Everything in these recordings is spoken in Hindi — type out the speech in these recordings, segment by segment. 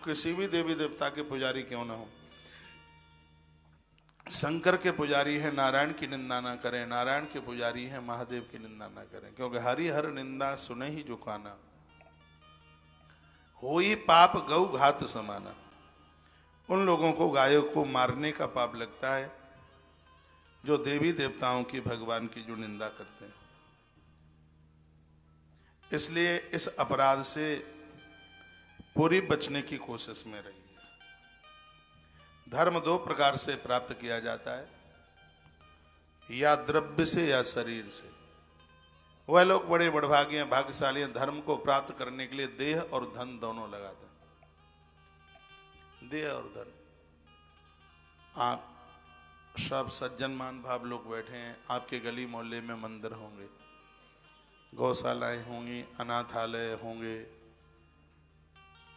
किसी भी देवी देवता के पुजारी क्यों ना हो, शंकर के पुजारी है नारायण की निंदा ना करें, नारायण के पुजारी है महादेव की निंदा ना करें, क्योंकि हरि हर निंदा सुने ही जो काना, होई पाप गौ घात समाना। उन लोगों को गायों को मारने का पाप लगता है जो देवी देवताओं की, भगवान की जो निंदा करते हैं। इसलिए इस अपराध से पूरी बचने की कोशिश में रहिए। धर्म दो प्रकार से प्राप्त किया जाता है, या द्रव्य से या शरीर से। वह लोग बड़े बड़भागी हैं, भाग्यशाली हैं, धर्म को प्राप्त करने के लिए देह और धन दोनों लगाते हैं। देह और धन। आप सब सज्जनमान भाव लोग बैठे हैं, आपके गली मोहल्ले में मंदिर होंगे, गौशालाएं होंगी, अनाथालय होंगे,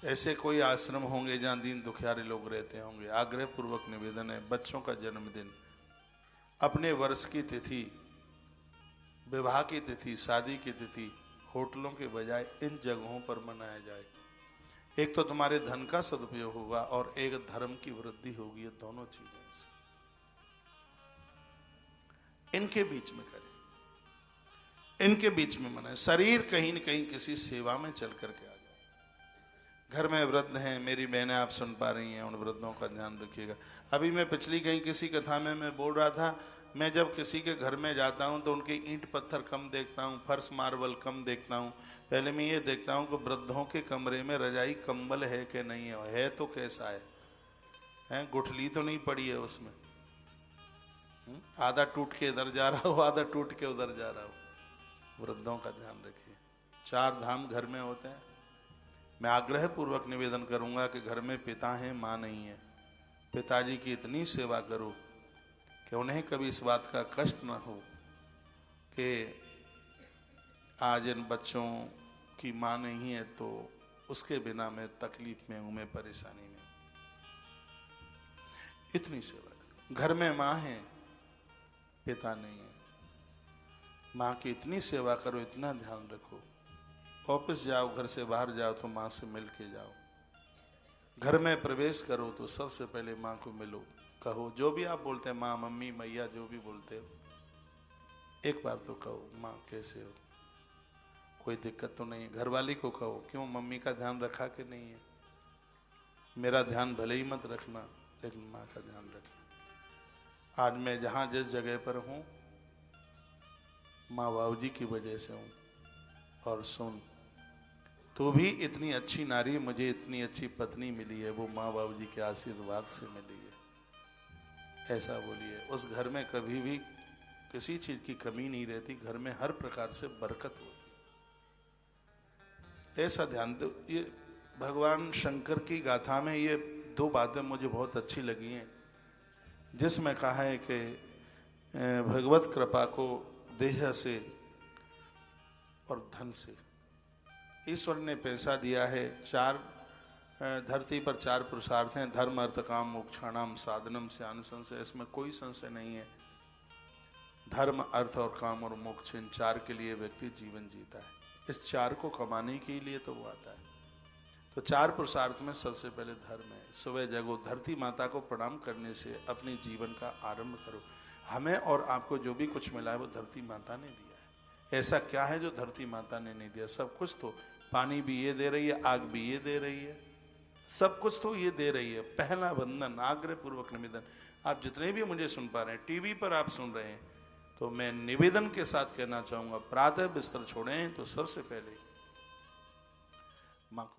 ऐसे कोई आश्रम होंगे जहां दीन दुखियारे लोग रहते होंगे। आग्रह पूर्वक निवेदन है, बच्चों का जन्मदिन, अपने वर्ष की तिथि, विवाह की तिथि, शादी की तिथि होटलों के बजाय इन जगहों पर मनाया जाए। एक तो तुम्हारे धन का सदुपयोग होगा और एक धर्म की वृद्धि होगी। ये दोनों चीजें इनके बीच में करें, इनके बीच में मनाए। शरीर कहीं न कहीं किसी सेवा में चल करके आ जाए। घर में वृद्ध हैं, मेरी बहनें आप सुन पा रही हैं, उन वृद्धों का ध्यान रखिएगा। अभी मैं पिछली कहीं किसी कथा में मैं बोल रहा था, मैं जब किसी के घर में जाता हूं तो उनके ईंट पत्थर कम देखता हूं, फर्श मार्बल कम देखता हूं। पहले मैं ये देखता हूं कि वृद्धों के कमरे में रजाई कंबल है कि नहीं है तो कैसा है, गुठली तो नहीं पड़ी है उसमें, आधा टूट के इधर जा रहा हो, आधा टूट के उधर जा रहा हो। वृद्धों का ध्यान रखिए। 4 धाम घर में होते हैं। मैं आग्रह पूर्वक निवेदन करूंगा कि घर में पिता है, मां नहीं है, पिताजी की इतनी सेवा करो कि उन्हें कभी इस बात का कष्ट न हो कि आज इन बच्चों की मां नहीं है तो उसके बिना मैं तकलीफ में हूं, मैं परेशानी में। इतनी सेवा करो। घर में मां है, पिता नहीं है, मां की इतनी सेवा करो, इतना ध्यान रखो। ऑफिस जाओ, घर से बाहर जाओ तो मां से मिल के जाओ। घर में प्रवेश करो तो सबसे पहले मां को मिलो, कहो जो भी आप बोलते हैं, मां, मम्मी, मैया, जो भी बोलते हो, एक बार तो कहो मां कैसे हो, कोई दिक्कत तो नहीं है। घरवाली को कहो क्यों, मम्मी का ध्यान रखा कि नहीं है, मेरा ध्यान भले ही मत रखना लेकिन मां का ध्यान रखना। आज मैं जहां जिस जगह पर हूं मां बाबूजी की वजह से हूं। और सुन, तू भी इतनी अच्छी नारी, मुझे इतनी अच्छी पत्नी मिली है, वो माँ बाबूजी के आशीर्वाद से मिली है, ऐसा बोलिए। उस घर में कभी भी किसी चीज की कमी नहीं रहती, घर में हर प्रकार से बरकत होती, ऐसा ध्यान दो। ये भगवान शंकर की गाथा में ये 2 बातें मुझे बहुत अच्छी लगी हैं, जिसमें कहा है कि भगवत कृपा को देह से और धन से। ईश्वर ने पैसा दिया है। 4 धरती पर 4 पुरुषार्थ हैं, धर्म अर्थ काम मोक्षाणाम साधनम से अनुसंशय। इसमें कोई संशय नहीं है। धर्म, अर्थ और काम और मोक्ष, इन 4 के लिए व्यक्ति जीवन जीता है। इस 4 को कमाने के लिए तो वो आता है। तो 4 पुरुषार्थ में सबसे पहले धर्म है। सुबह जगो, धरती माता को प्रणाम करने से अपने जीवन का आरंभ करो। हमें और आपको जो भी कुछ मिला है वो धरती माता ने दिया है। ऐसा क्या है जो धरती माता ने नहीं दिया? सब कुछ तो, पानी भी ये दे रही है, आग भी ये दे रही है, सब कुछ तो ये दे रही है। पहला बंधन, आग्रह पूर्वक निवेदन, आप जितने भी मुझे सुन पा रहे हैं, टीवी पर आप सुन रहे हैं, तो मैं निवेदन के साथ कहना चाहूंगा, प्रातः बिस्तर छोड़ें तो सबसे पहले मां को